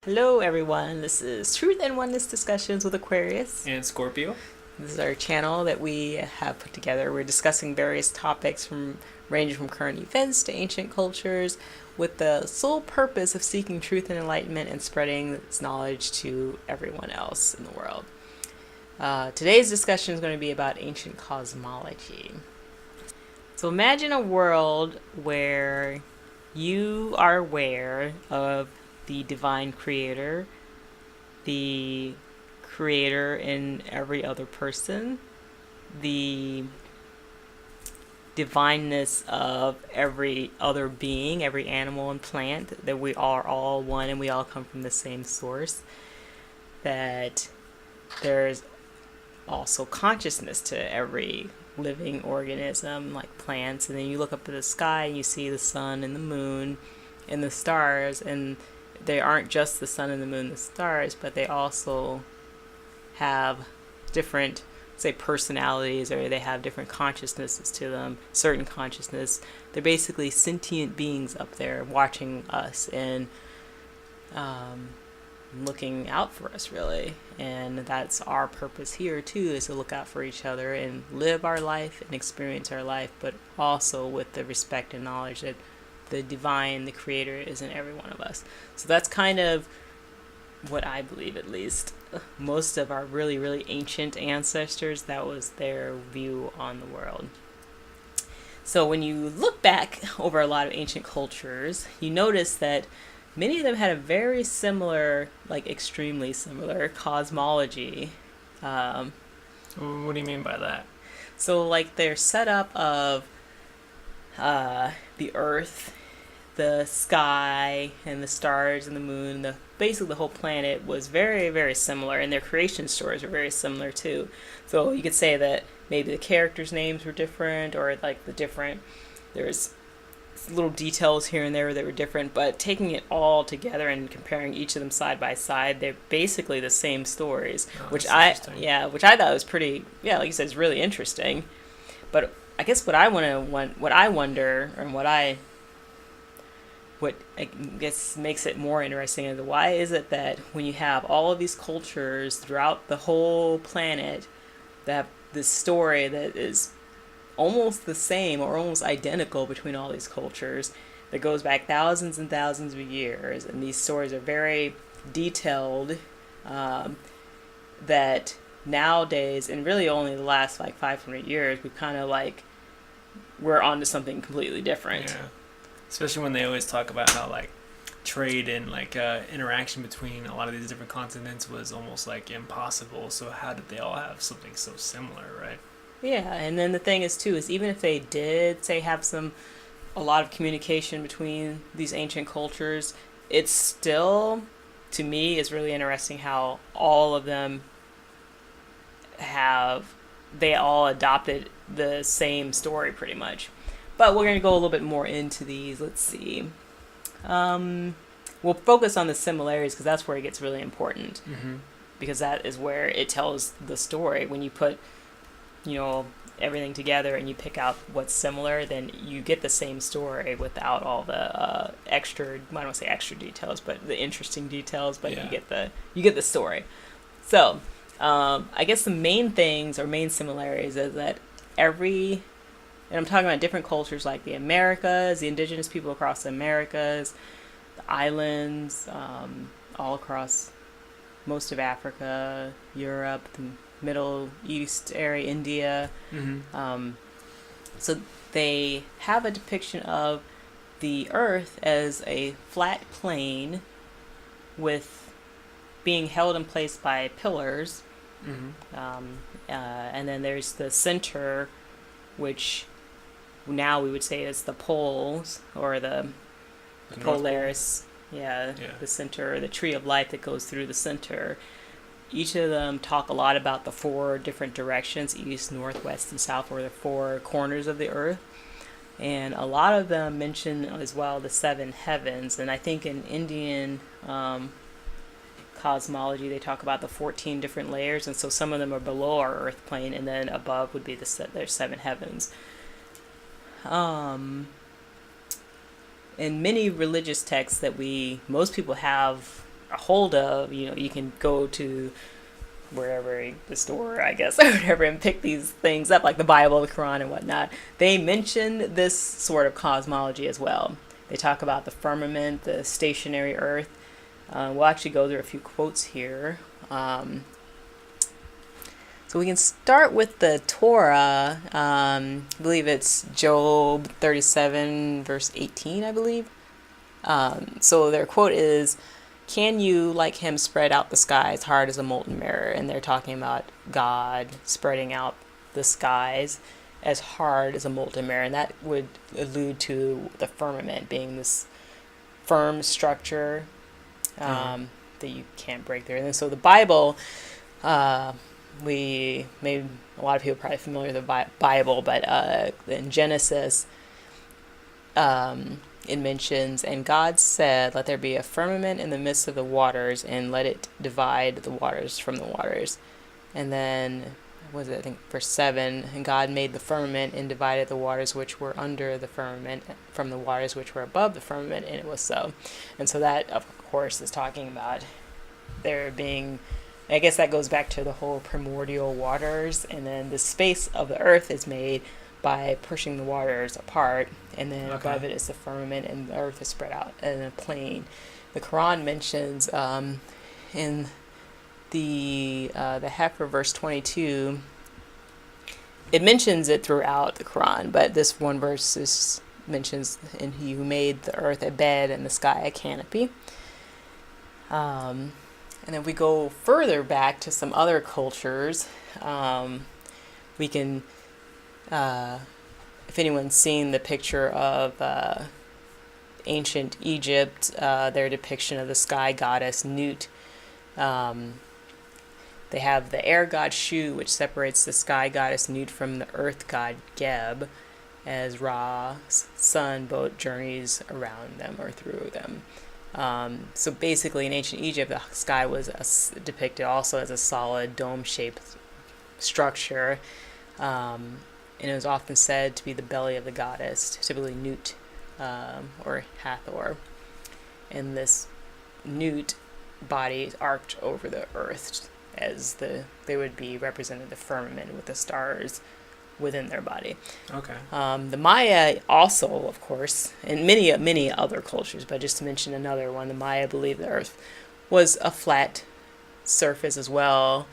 Hello, everyone. This is Truth and Oneness Discussions with Aquarius. And Scorpio. This is our channel that we have put together. We're discussing various topics ranging from current events to ancient cultures, with the sole purpose of seeking truth and enlightenment and spreading this knowledge to everyone else in the world. Today's discussion is going to be about ancient cosmology. So imagine a world where you are aware of the divine creator, the creator in every other person, the divineness of every other being, every animal and plant, that we are all one and we all come from the same source, that there's also consciousness to every living organism like plants, and then you look up at the sky and you see the sun and the moon and the stars, and they aren't just the sun and the moon and the stars, but they also have different, say, personalities, or they have different consciousnesses to them, certain consciousness. They're basically sentient beings up there watching us and looking out for us, really. And that's our purpose here too, is to look out for each other and live our life and experience our life, but also with the respect and knowledge that the divine, the creator, is in every one of us. So that's kind of what I believe, at least. Most of our really, really ancient ancestors, that was their view on the world. So when you look back over a lot of ancient cultures, you notice that many of them had a very similar, like extremely similar cosmology. What do you mean by that? So like their setup of the earth, the sky, and the stars and the moon, basically the whole planet was very, very similar, and their creation stories were very similar too. So you could say that maybe the characters' names were different, or like there's little details here and there that were different, but taking it all together and comparing each of them side by side, they're basically the same stories, which I thought was pretty, like you said, it's really interesting. But I guess what I wonder, and what I guess makes it more interesting is, why is it that when you have all of these cultures throughout the whole planet that have this story that is almost the same or almost identical between all these cultures, that goes back thousands and thousands of years, and these stories are very detailed, that nowadays, and really only the last like 500 years, we've kind of like, we're onto something completely different. Yeah. Especially when they always talk about how like trade and like interaction between a lot of these different continents was almost like impossible. So how did they all have something so similar, right? Yeah, and then the thing is too, is even if they did say have a lot of communication between these ancient cultures, it's still, to me, is really interesting how all of them they all adopted the same story pretty much. But we're going to go a little bit more into these. Let's see. We'll focus on the similarities, because that's where it gets really important. Mm-hmm. Because that is where it tells the story. When you put, everything together and you pick out what's similar, then you get the same story without all the extra, I don't want to say extra details, but the interesting details, but you get the story. So, I guess the main things or main similarities is that and I'm talking about different cultures like the Americas, the indigenous people across the Americas, the islands, all across most of Africa, Europe, the Middle East area, India. Mm-hmm. So they have a depiction of the earth as a flat plane with being held in place by pillars. Mm-hmm. And then there's the center, which now we would say is the poles, or the Polaris. The center, the tree of life that goes through the center. Each of them talk a lot about the four different directions, east, north, west, and south, or the four corners of the earth. And a lot of them mention as well the seven heavens. And I think in Indian cosmology, they talk about the 14 different layers. And so some of them are below our earth plane, and then above would be their seven heavens. In many religious texts that most people have a hold of, you can go to wherever the store, I guess, or whatever, and pick these things up, like the Bible, the Quran, and whatnot. They mention this sort of cosmology as well. They talk about the firmament, the stationary Earth. We'll actually go through a few quotes here. So we can start with the Torah. I believe it's Job 37, verse 18, I believe. So their quote is, "Can you, like him, spread out the skies hard as a molten mirror?" And they're talking about God spreading out the skies as hard as a molten mirror. And that would allude to the firmament being this firm structure that you can't break through. And so the Bible, a lot of people are probably familiar with the Bible, but in Genesis, it mentions, "And God said, let there be a firmament in the midst of the waters, and let it divide the waters from the waters." And then, what was it, I think verse 7, "And God made the firmament and divided the waters which were under the firmament from the waters which were above the firmament, and it was so." And so that, of course, is talking about there being, I guess that goes back to the whole primordial waters, and then the space of the earth is made by pushing the waters apart, and then above it is the firmament, and the earth is spread out in a plane. The Quran mentions in the Heifer, verse 22, it mentions it throughout the Quran, but this one verse mentions, "And he who made the earth a bed and the sky a canopy." And then we go further back to some other cultures. We can, if anyone's seen the picture of ancient Egypt, their depiction of the sky goddess Nut. They have the air god Shu, which separates the sky goddess Nut from the earth god Geb, as Ra's sun boat journeys around them or through them. So basically, in ancient Egypt, the sky was depicted also as a solid dome-shaped structure, and it was often said to be the belly of the goddess, typically Nut or Hathor. And this Nut body arced over the earth, as they would be represented the firmament with the stars within their body. Okay. The Maya also, of course, and many other cultures, but just to mention another one, the Maya believed the earth was a flat surface as well,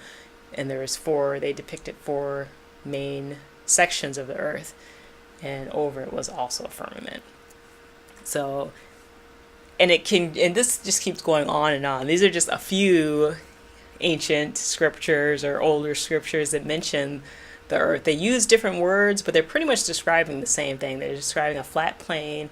and they depicted 4 main sections of the earth, and over it was also a firmament. So, and this just keeps going on and on. These are just a few ancient scriptures or older scriptures that mention the earth. They use different words, but they're pretty much describing the same thing. They're describing a flat plane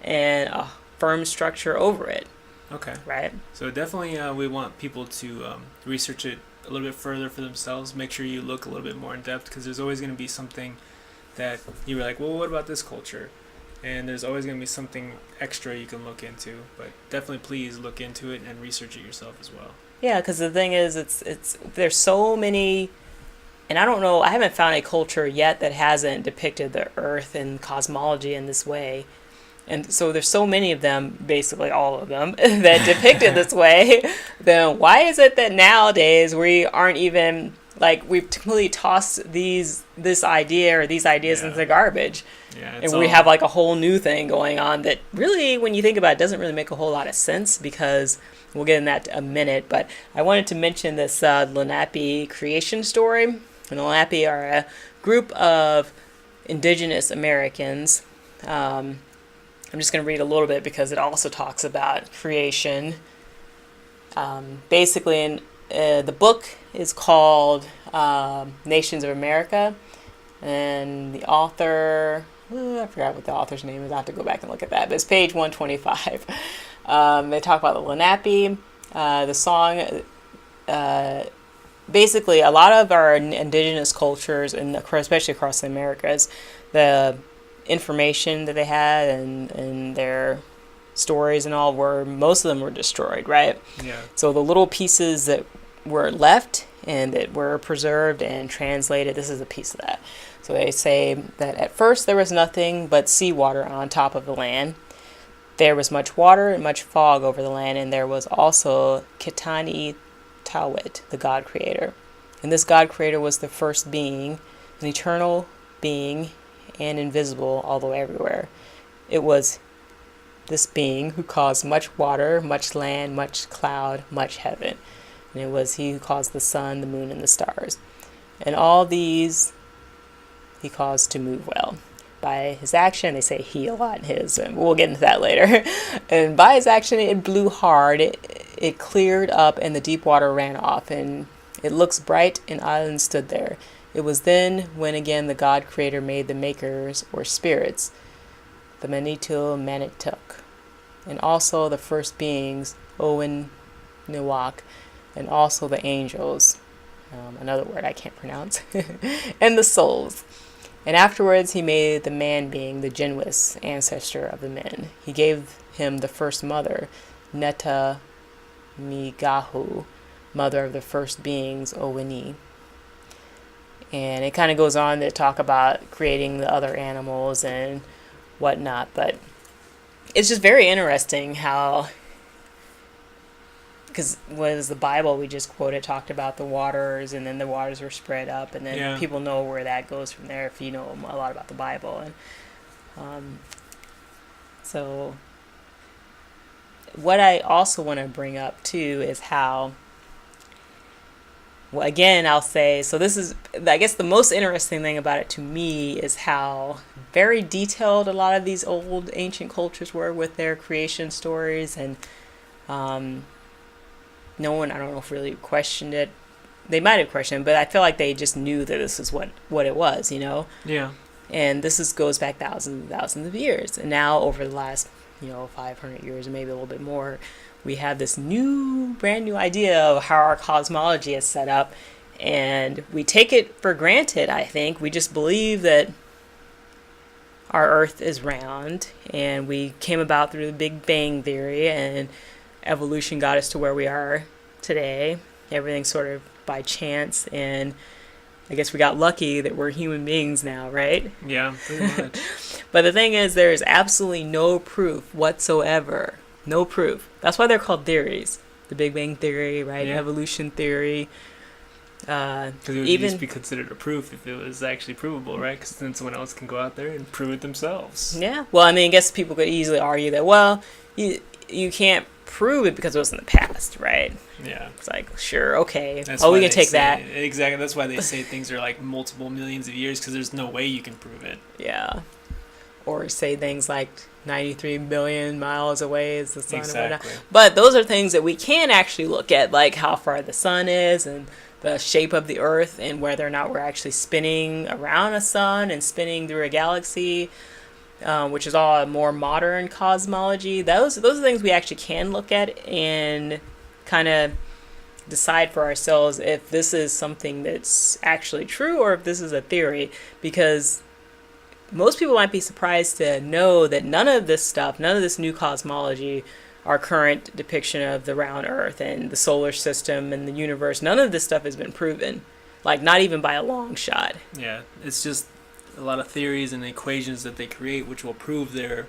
and a firm structure over it. Okay. Right? So definitely we want people to research it a little bit further for themselves. Make sure you look a little bit more in depth, because there's always going to be something that you were like, well, what about this culture? And there's always going to be something extra you can look into. But definitely please look into it and research it yourself as well. Yeah, because the thing is, it's there's so many. And I don't know, I haven't found a culture yet that hasn't depicted the earth and cosmology in this way. And so there's so many of them, basically all of them, that depict it this way. Then why is it that nowadays we aren't even, like, we've completely tossed these ideas into the garbage? Yeah, and we have like a whole new thing going on that really, when you think about it, doesn't really make a whole lot of sense, because we'll get in that in a minute. But I wanted to mention this Leonetti creation story. And the Leonetti are a group of indigenous Americans. I'm just going to read a little bit because it also talks about creation. Basically, the book is called Nations of America. And the author, I forgot what the author's name is. I have to go back and look at that. But it's page 125. They talk about the Leonetti, the song. Basically, a lot of our indigenous cultures, and especially across the Americas, the information that they had and their stories and all most of them were destroyed, right? Yeah. So the little pieces that were left and that were preserved and translated, this is a piece of that. So they say that at first there was nothing but seawater on top of the land. there was much water and much fog over the land, and there was also Kitani Tawit, the God Creator. And this God Creator was the first being, an eternal being and invisible, although everywhere. It was this being who caused much water, much land, much cloud, much heaven. And it was he who caused the sun, the moon, and the stars. And all these he caused to move well. By his action, they say he a lot in his, and we'll get into that later. And by his action, it blew hard, it cleared up, and the deep water ran off, and it looks bright, and islands stood there. It was then when again the God Creator made the makers, or spirits, the Manitul Manituk, and also the first beings, Owen Newak, and also the angels, another word I can't pronounce, and the souls. And afterwards he made the man being, the Jinwis, ancestor of the men. He gave him the first mother, Netta Migahu, mother of the first beings, Owini. And it kind of goes on to talk about creating the other animals and whatnot. But it's just very interesting how, because was the Bible we just quoted talked about the waters, and then the waters were spread up, and then people know where that goes from there if you know a lot about the Bible. And so what I also want to bring up too is how, well, again, I'll say, so this is, I guess the most interesting thing about it to me is how very detailed a lot of these old ancient cultures were with their creation stories. And no one, I don't know if really questioned it. They might have questioned it, but I feel like they just knew that this is what it was, you know? Yeah. And this goes back thousands and thousands of years. And now over the last, 500 years, or maybe a little bit more, we have this brand new idea of how our cosmology is set up. And we take it for granted, I think. We just believe that our Earth is round, and we came about through the Big Bang Theory, and evolution got us to where we are today. Everything's sort of by chance, and I guess we got lucky that we're human beings now, right? Yeah, pretty much. But the thing is, there is absolutely no proof whatsoever. No proof. That's why they're called theories. The Big Bang Theory, right? Yeah. Evolution theory. Because it would just be considered a proof if it was actually provable, right? Because then someone else can go out there and prove it themselves. Yeah. Well, I mean, I guess people could easily argue that, well, you can't prove it because it was in the past, right? Yeah. It's like, sure, okay. That's we can take that. Exactly. That's why they say things are like multiple millions of years, because there's no way you can prove it. Yeah. Or say things like 93 billion miles away is the sun. Exactly. Or whatnot. But those are things that we can actually look at, like how far the sun is and the shape of the Earth and whether or not we're actually spinning around a sun and spinning through a galaxy, which is all a more modern cosmology. Those are things we actually can look at and kind of decide for ourselves if this is something that's actually true or if this is a theory, because most people might be surprised to know that none of this new cosmology, our current depiction of the round Earth and the solar system and the universe, none of this stuff has been proven. Like, not even by a long shot. Yeah, it's just a lot of theories and equations that they create which will prove their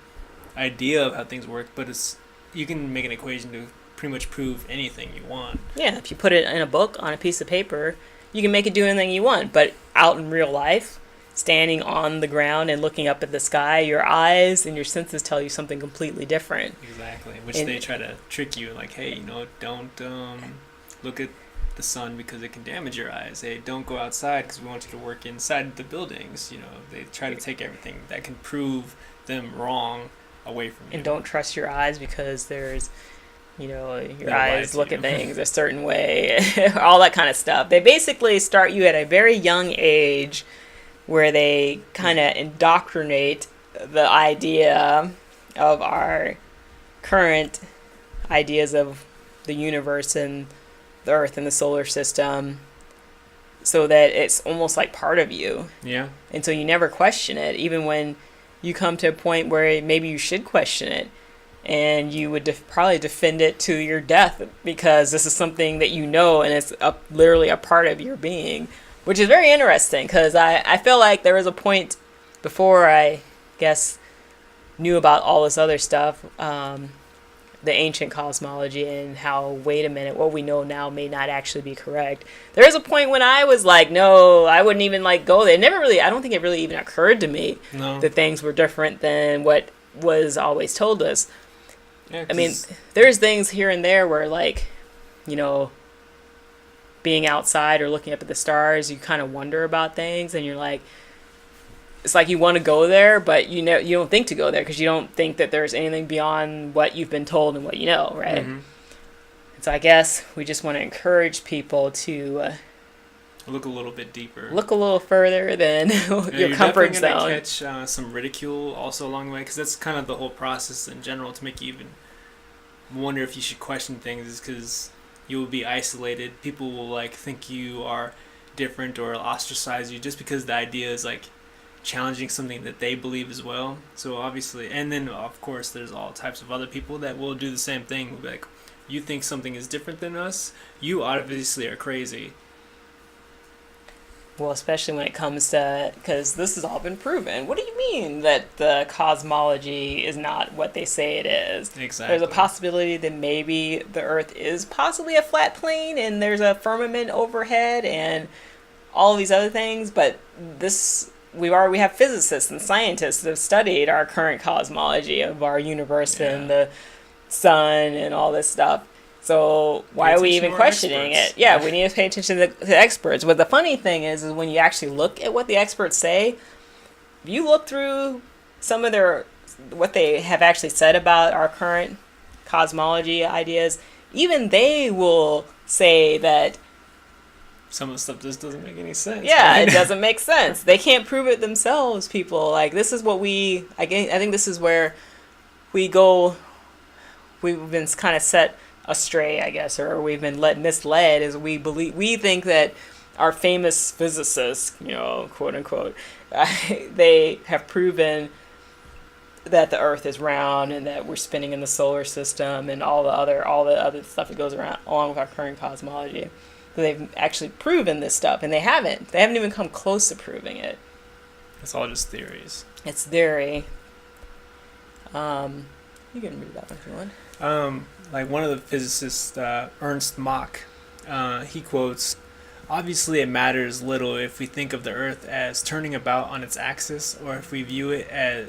idea of how things work, but you can make an equation to pretty much prove anything you want. Yeah, if you put it in a book on a piece of paper, you can make it do anything you want, but out in real life, standing on the ground and looking up at the sky, your eyes and your senses tell you something completely different. Exactly, which they try to trick you, like, hey, don't look at the sun because it can damage your eyes. Hey, don't go outside because we want you to work inside the buildings. They try to take everything that can prove them wrong away from you. And don't trust your eyes because there's, your eyes look at things a certain way, all that kind of stuff. They basically start you at a very young age where they kind of indoctrinate the idea of our current ideas of the universe and the Earth and the solar system, so that it's almost like part of you. Yeah. And so you never question it, even when you come to a point where maybe you should question it, and you would probably defend it to your death because this is something that and it's literally a part of your being. Which is very interesting, because I feel like there was a point before, I guess, knew about all this other stuff, the ancient cosmology, and how, wait a minute, what we know now may not actually be correct. There was a point when I was like, no, I wouldn't even like go there. It never really, I don't think it really even occurred to me that things were different than what was always told us. Yeah, I mean, there's things here and there where, like, being outside or looking up at the stars, you kind of wonder about things, and you're like, it's like you want to go there, but you don't think to go there because you don't think that there's anything beyond what you've been told and what you know, right? Mm-hmm. So I guess we just want to encourage people to look a little bit deeper, look a little further than your comfort zone. You're catch some ridicule also along the way, because that's kind of the whole process in general, to make you even wonder if you should question things, is because you will be isolated. People will like think you are different or ostracize you just because the idea is like challenging something that they believe as well. So obviously, and then of course there's all types of other people that will do the same thing. Will be like, you think something is different than us, you obviously are crazy. Well, especially when it comes to, because this has all been proven. What do you mean that the cosmology is not what they say it is? Exactly. There's a possibility that maybe the Earth is possibly a flat plane and there's a firmament overhead and all these other things, but this, we have physicists and scientists that have studied our current cosmology of our universe and the sun and all this stuff. So why are we even questioning it? Yeah, we need to pay attention to experts. But the funny thing is when you actually look at what the experts say, if you look through some of what they have actually said about our current cosmology ideas, even they will say that some of the stuff just doesn't make any sense. Yeah, right? It doesn't make sense. They can't prove it themselves, people. Like, this is what I think this is where we've been kind of set astray, I guess, or we've been misled, is we think that our famous physicists, quote unquote, they have proven that the Earth is round and that we're spinning in the solar system and all the other stuff that goes around along with our current cosmology. So they've actually proven this stuff, and they haven't even come close to proving it. It's all just theories. It's theory. You can read that one if you want. Like one of the physicists, Ernst Mach, he quotes, "Obviously it matters little if we think of the Earth as turning about on its axis, or if we view it at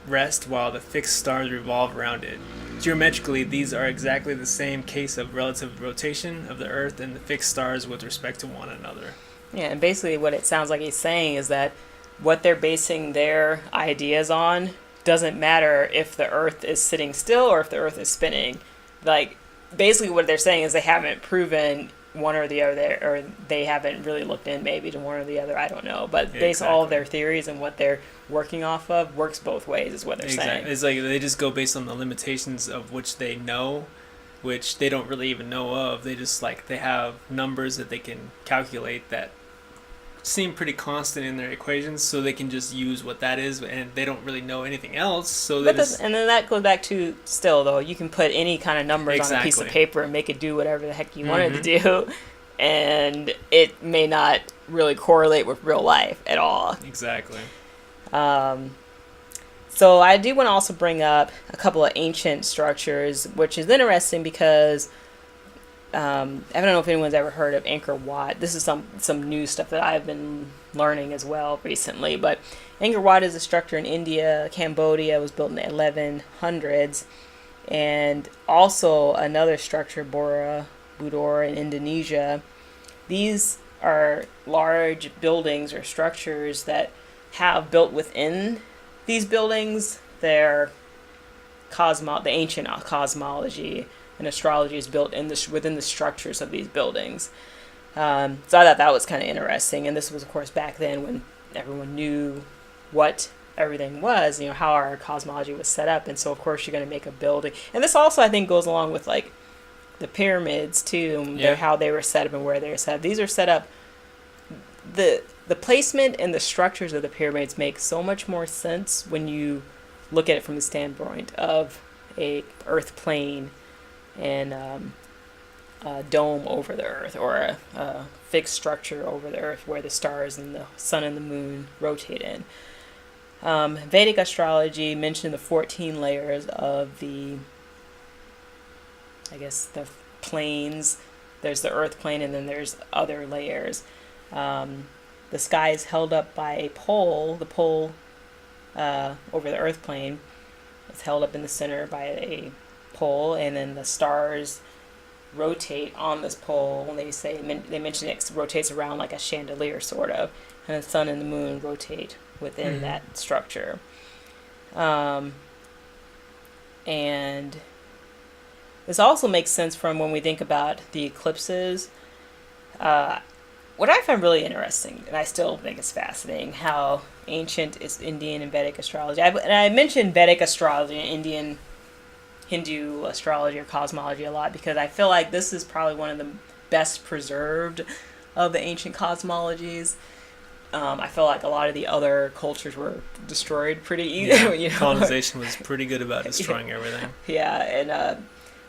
rest while the fixed stars revolve around it. Geometrically, these are exactly the same case of relative rotation of the Earth and the fixed stars with respect to one another." Yeah, and basically what it sounds like he's saying is that what they're basing their ideas on doesn't matter if the Earth is sitting still or if the Earth is spinning. Like, basically what they're saying is they haven't proven one or the other, or they haven't really looked in maybe to one or the other, I don't know. But based all of their theories and what they're working off of works both ways, is what they're saying. It's like they just go based on the limitations of which they know, which they don't really even know of. They just they have numbers that they can calculate that seem pretty constant in their equations, so they can just use what that is, and they don't really know anything else. So and then that goes back to, still though, you can put any kind of numbers on a piece of paper and make it do whatever the heck you want it to do, and it may not really correlate with real life at all. Exactly. So I do want to also bring up a couple of ancient structures, which is interesting because I don't know if anyone's ever heard of Angkor Wat. This is some new stuff that I've been learning as well recently. But Angkor Wat is a structure in India, Cambodia. It was built in the 1100s. And also another structure, Borobudur in Indonesia. These are large buildings or structures that have built within these buildings their the ancient cosmology and astrology is built within the structures of these buildings. So I thought that was kind of interesting. And this was, of course, back then when everyone knew what everything was, how our cosmology was set up. And so, of course, you're going to make a building. And this also, I think, goes along with, the pyramids, too, how they were set up and where they were set up. These are set up... The placement and the structures of the pyramids make so much more sense when you look at it from the standpoint of a earth plane and a dome over the Earth, or a fixed structure over the Earth where the stars and the sun and the moon rotate in. Vedic astrology mentioned the 14 layers of the, I guess, the planes. There's the earth plane, and then there's other layers. The sky is held up by a pole. The pole over the earth plane is held up in the center by a pole, and then the stars rotate on this pole. And they mention it rotates around like a chandelier, sort of, and the sun and the moon rotate within that structure. And this also makes sense from when we think about the eclipses. What I find really interesting, and I still think it's fascinating, how ancient is Indian and Vedic astrology. I mentioned Vedic astrology and Indian Hindu astrology or cosmology a lot because I feel like this is probably one of the best preserved of the ancient cosmologies. I feel like a lot of the other cultures were destroyed pretty easily. Yeah, colonization was pretty good about destroying everything. Yeah, and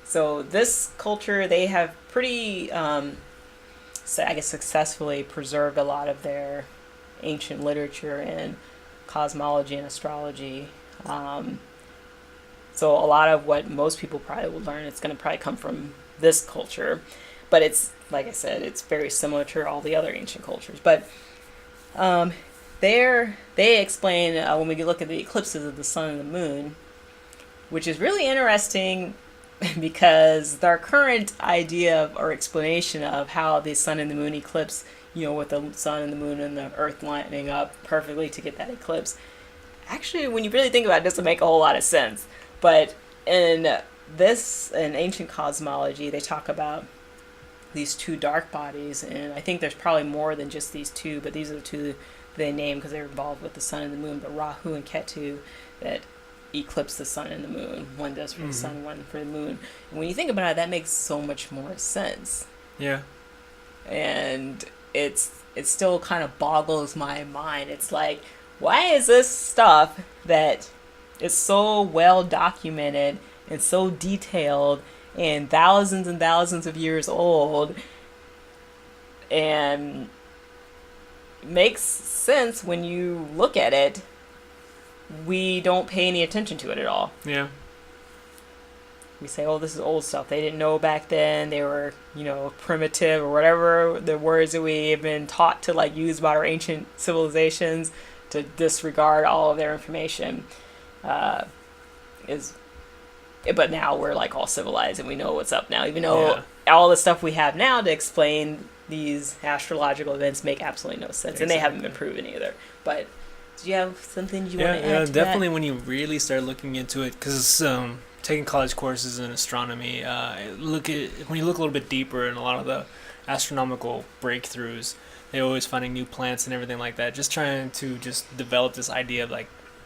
so this culture, they have pretty, I guess, successfully preserved a lot of their ancient literature and cosmology and astrology. So a lot of what most people probably will learn, it's going to probably come from this culture. But it's, like I said, it's very similar to all the other ancient cultures. But they explain, when we look at the eclipses of the sun and the moon, which is really interesting because our current idea of, or explanation of how the sun and the moon eclipse, with the sun and the moon and the earth lining up perfectly to get that eclipse, actually, when you really think about it, doesn't make a whole lot of sense. But in ancient cosmology, they talk about these two dark bodies, and I think there's probably more than just these two, but these are the two they name because they're involved with the sun and the moon, but Rahu and Ketu, that eclipse the sun and the moon. One does for the sun, one for the moon. And when you think about it, that makes so much more sense. Yeah. And it still kind of boggles my mind. It's like, why is this stuff that is so well documented and so detailed and thousands of years old and makes sense when you look at it, we don't pay any attention to it at all. Yeah. We say, oh, this is old stuff. They didn't know back then. They were, primitive or whatever the words that we have been taught to use about our ancient civilizations, to disregard all of their information. But now we're all civilized and we know what's up now, even though all the stuff we have now to explain these astrological events make absolutely no sense. Exactly. And they haven't been proven either. But do you have something you want to add to definitely that? When you really start looking into it, because taking college courses in astronomy, when you look a little bit deeper in a lot of the astronomical breakthroughs, they're always finding new planets and everything like that, just trying to just develop this idea of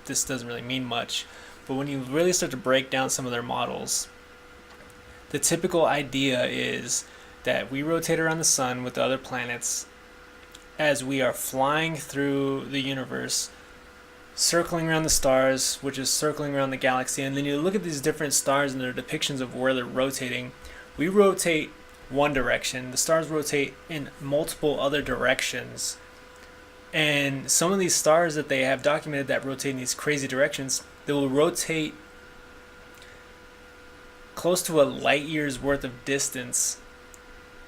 this doesn't really mean much. But when you really start to break down some of their models, the typical idea is that we rotate around the sun with the other planets as we are flying through the universe, circling around the stars, which is circling around the galaxy. And then you look at these different stars and their depictions of where they're rotating. We rotate one direction. The stars rotate in multiple other directions. And some of these stars that they have documented that rotate in these crazy directions, they will rotate close to a light year's worth of distance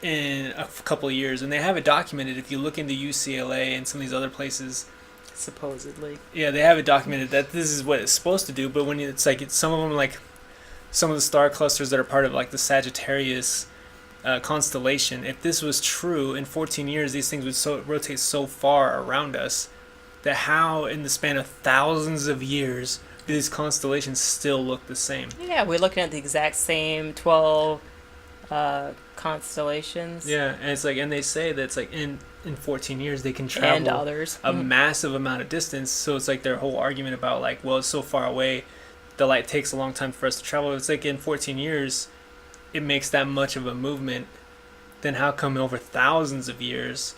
in a couple of years. And they have it documented. If you look into UCLA and some of these other places, supposedly, yeah, they have it documented that this is what it's supposed to do. But when it's some of them, some of the star clusters that are part of the Sagittarius constellation, if this was true, in 14 years these things would rotate so far around us that how in the span of thousands of years do these constellations still look the same? Yeah, we're looking at the exact same 12 constellations. Yeah, and it's and they say that it's in 14 years they can travel and others a massive amount of distance. So it's their whole argument about well, it's so far away, the light takes a long time for us to travel. It's in 14 years it makes that much of a movement, then how come over thousands of years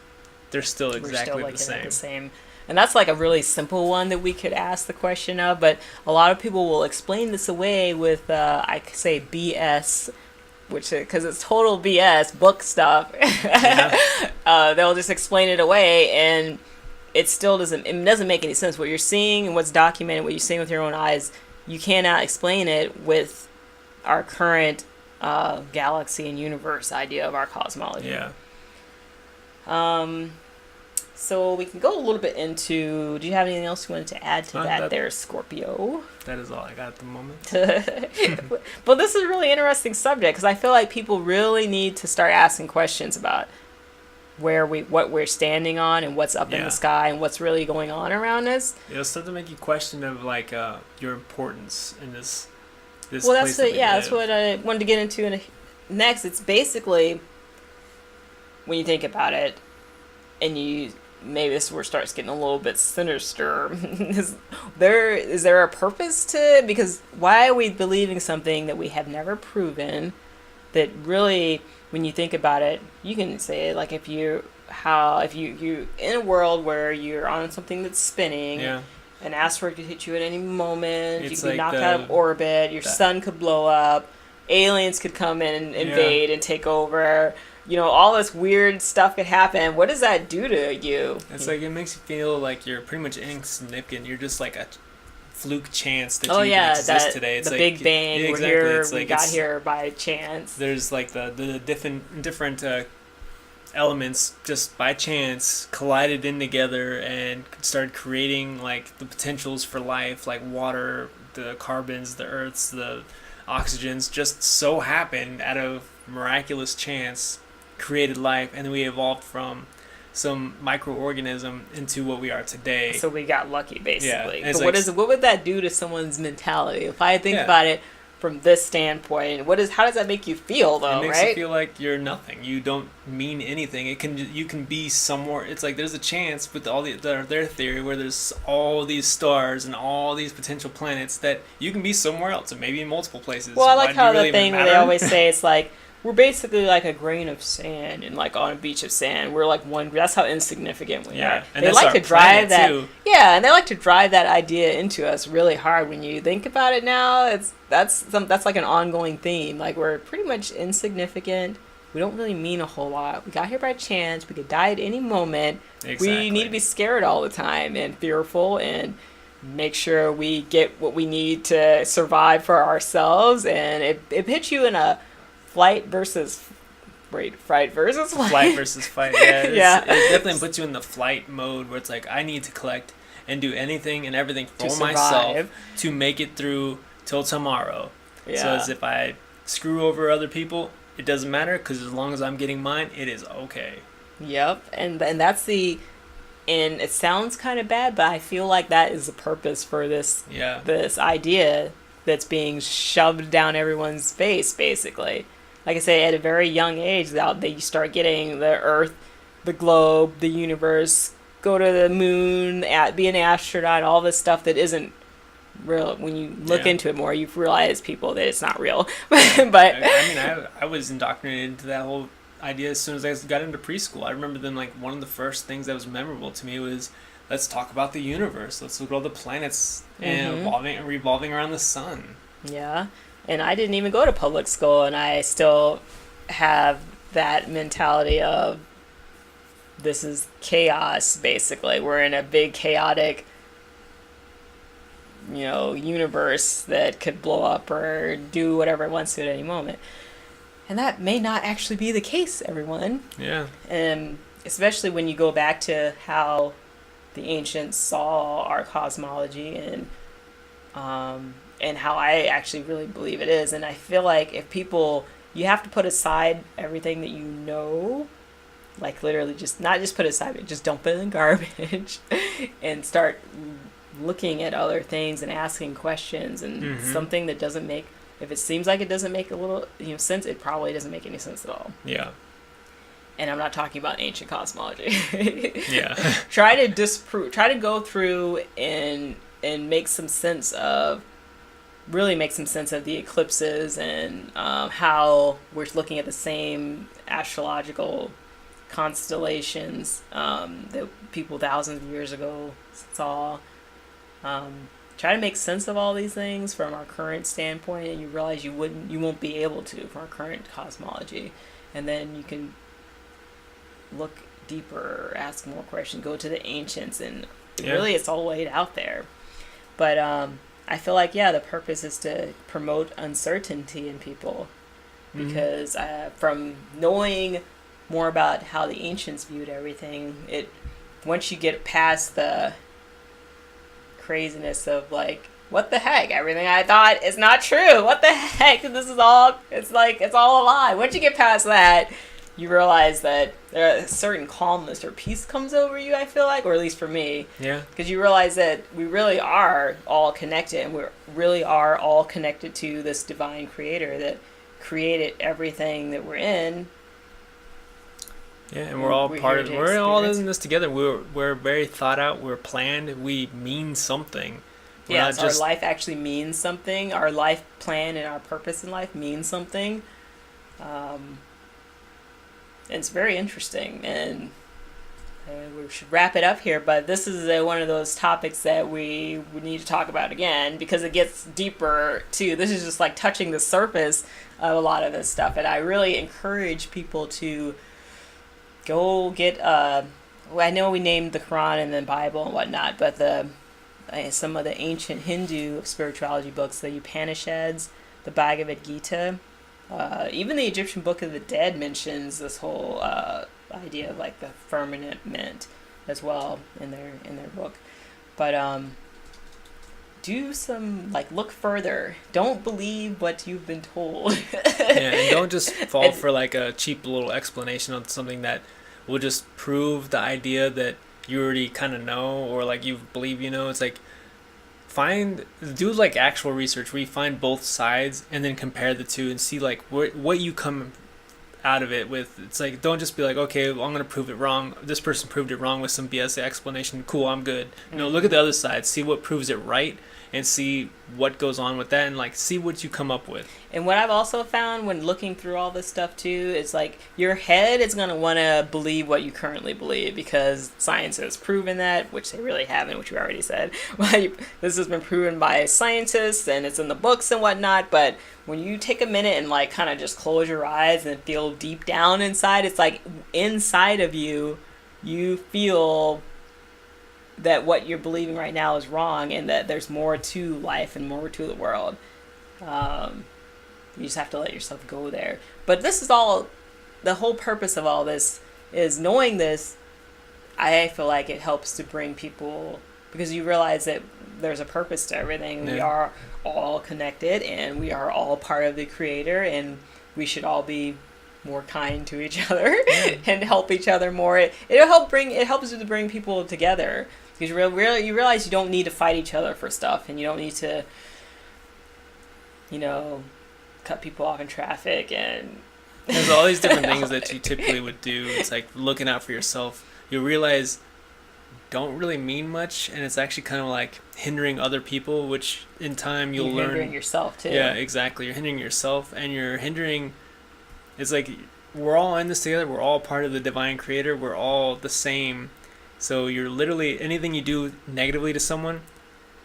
they're still exactly the same? And that's a really simple one that we could ask the question of, but a lot of people will explain this away with I say BS, which because it's total BS book stuff. Yeah. They'll just explain it away, and it still doesn't make any sense. What you're seeing and what's documented, what you're seeing with your own eyes, you cannot explain it with our current galaxy and universe idea of our cosmology. Yeah. So we can go a little bit into. Do you have anything else you wanted to add to that? There, Scorpio. That is all I got at the moment. But this is a really interesting subject because I feel like people really need to start asking questions about what we're standing on and what's up in the sky and what's really going on around us. It'll start to make you question of like your importance in this. Well, that's what I wanted to get into next. It's basically when you think about it, and maybe this is where it starts getting a little bit sinister. is there a purpose to it? Because why are we believing something that we have never proven? That really, when you think about it, you can say like if you in a world where you're on something that's spinning. Yeah. An asteroid could hit you at any moment. It's you could be like knocked out of orbit. Your sun could blow up. Aliens could come in and invade and take over. All this weird stuff could happen. What does that do to you? It's like it makes you feel like you're pretty much insignificant. You're just like a fluke chance that exist today. It's the like, Big Bang. Yeah, exactly. We're here. It's like we got here by chance. There's like the different elements just by chance collided in together and started creating like the potentials for life, like water, the carbons, the earths, the oxygens, just so happened out of miraculous chance created life, and then we evolved from some microorganism into what we are today. So we got lucky, basically. Yeah. But what would that do to someone's mentality? If I think about it from this standpoint, how does that make you feel, though? It makes you feel like you're nothing. You don't mean anything. You can be somewhere. It's like there's a chance with their theory where there's all these stars and all these potential planets that you can be somewhere else, and maybe in multiple places. Well, I like how the thing where they always say it's like we're basically like a grain of sand and like on a beach of sand. We're like one. That's how insignificant we are. And they like to drive that. Too. Yeah, and they like to drive that idea into us really hard. When you think about it now, that's like an ongoing theme. Like we're pretty much insignificant. We don't really mean a whole lot. We got here by chance. We could die at any moment. Exactly. We need to be scared all the time and fearful and make sure we get what we need to survive for ourselves. And it puts you in a fright versus flight. Flight versus fight. Yeah, it definitely puts you in the flight mode where it's like I need to collect and do anything and everything for myself to make it through till tomorrow. Yeah. So as if I screw over other people, it doesn't matter because as long as I'm getting mine, it is okay. Yep, and that's and it sounds kind of bad, but I feel like that is the purpose for this idea that's being shoved down everyone's face, basically. Like I say, at a very young age, you start getting the Earth, the globe, the universe, go to the moon, be an astronaut, all this stuff that isn't real. When you look into it more, you realize that it's not real. But I was indoctrinated into that whole idea as soon as I got into preschool. I remember then like one of the first things that was memorable to me was let's talk about the universe. Let's look at all the planets and evolving and revolving around the sun. Yeah. And I didn't even go to public school, and I still have that mentality of this is chaos, basically. We're in a big chaotic, universe that could blow up or do whatever it wants to at any moment. And that may not actually be the case, everyone. Yeah. And especially when you go back to how the ancients saw our cosmology and how I actually really believe it is. And I feel like you have to put aside everything that you know, like literally not just put it aside, but just dump it in the garbage and start looking at other things and asking questions and something that doesn't make, if it seems like it doesn't make a little sense, it probably doesn't make any sense at all. Yeah. And I'm not talking about ancient cosmology. Yeah. Try to go through and make some sense of the eclipses and how we're looking at the same astrological constellations that people thousands of years ago saw. Try to make sense of all these things from our current standpoint, and you realize you won't be able to from our current cosmology. And then you can look deeper, ask more questions, go to the ancients, and Yeah. really it's all laid out there. But I feel like, yeah, the purpose is to promote uncertainty in people, because from knowing more about how the ancients viewed everything, once you get past the craziness of like, what the heck, everything I thought is not true, what the heck, this is all, it's all a lie. Once you get past that, you realize that there a certain calmness or peace comes over you, I feel like, or at least for me. Yeah. Because you realize that we really are all connected, and we really are all connected to this divine creator that created everything that we're in. Yeah, and we're all We're all in this together. We're very thought out. We're planned. We mean something. Yes, our life actually means something. Our life plan and our purpose in life means something. It's very interesting, and we should wrap it up here. But this is one of those topics that we need to talk about again, because it gets deeper too. This is just like touching the surface of a lot of this stuff, and I really encourage people to go get. I know we named the Quran and the Bible and whatnot, but some of the ancient Hindu spirituality books, the Upanishads, the Bhagavad Gita. Even the Egyptian Book of the Dead mentions this whole idea of like the firmament as well in their book. But do some look further. Don't believe what you've been told. And don't just fall for like a cheap little explanation on something that will just prove the idea that you already kind of know, or like you believe you know. It's like do like actual research where you find both sides and then compare the two and see like what you come out of it with. It's like, don't just be like, okay, well, I'm gonna prove it wrong, this person proved it wrong with some BS explanation, cool, I'm good. No, look at the other side, see what proves it right, and see what goes on with that, and like see what you come up with. And what I've also found when looking through all this stuff too is like your head is going to want to believe what you currently believe, because science has proven that, which they really haven't, which we already said. This has been proven by scientists and it's in the books and whatnot. But when you take a minute and like kind of just close your eyes and feel deep down inside, it's like inside of you, you feel that what you're believing right now is wrong, and that there's more to life and more to the world. You just have to let yourself go there. But this is all, the whole purpose of all this is knowing this. I feel like it helps to bring people, because you realize that there's a purpose to everything. Yeah. We are all connected, and we are all part of the creator, and we should all be more kind to each other and help each other more. It helps to bring people together, because you realize you don't need to fight each other for stuff, and you don't need to, cut people off in traffic, and there's all these different things that you typically would do. It's like looking out for yourself. You realize don't really mean much, and it's actually kind of like hindering other people, which in time you're learn. Hindering yourself too. Yeah, exactly. You're hindering yourself, and you're hindering. It's like we're all in this together. We're all part of the divine creator. We're all the same. So you're literally, anything you do negatively to someone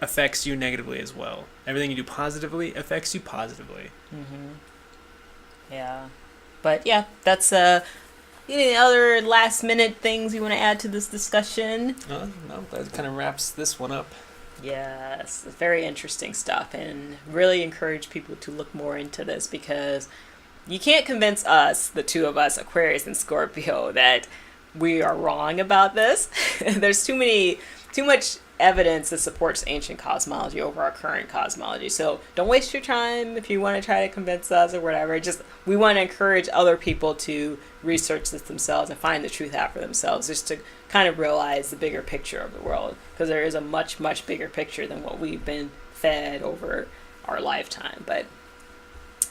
affects you negatively as well. Everything you do positively affects you positively. Yeah. But yeah, that's any other last minute things you want to add to this discussion? No, that kind of wraps this one up. Yes, very interesting stuff, and really encourage people to look more into this, because you can't convince us, the two of us, Aquarius and Scorpio, that we are wrong about this. There's too much evidence that supports ancient cosmology over our current cosmology. So don't waste your time if you want to try to convince us or whatever. We want to encourage other people to research this themselves and find the truth out for themselves, just to kind of realize the bigger picture of the world, because there is a much, much bigger picture than what we've been fed over our lifetime. But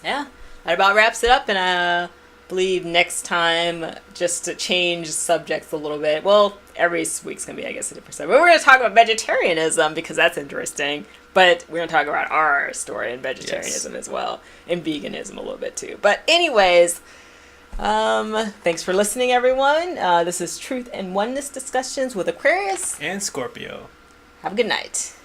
yeah, that about wraps it up, and I believe next time, just to change subjects a little bit, well, every week's gonna be, I guess, a different subject, but we're gonna talk about vegetarianism, because that's interesting. But we're gonna talk about our story in vegetarianism as well, and veganism a little bit too. But anyways, thanks for listening, everyone. This is Truth and Oneness Discussions with Aquarius and Scorpio. Have a good night.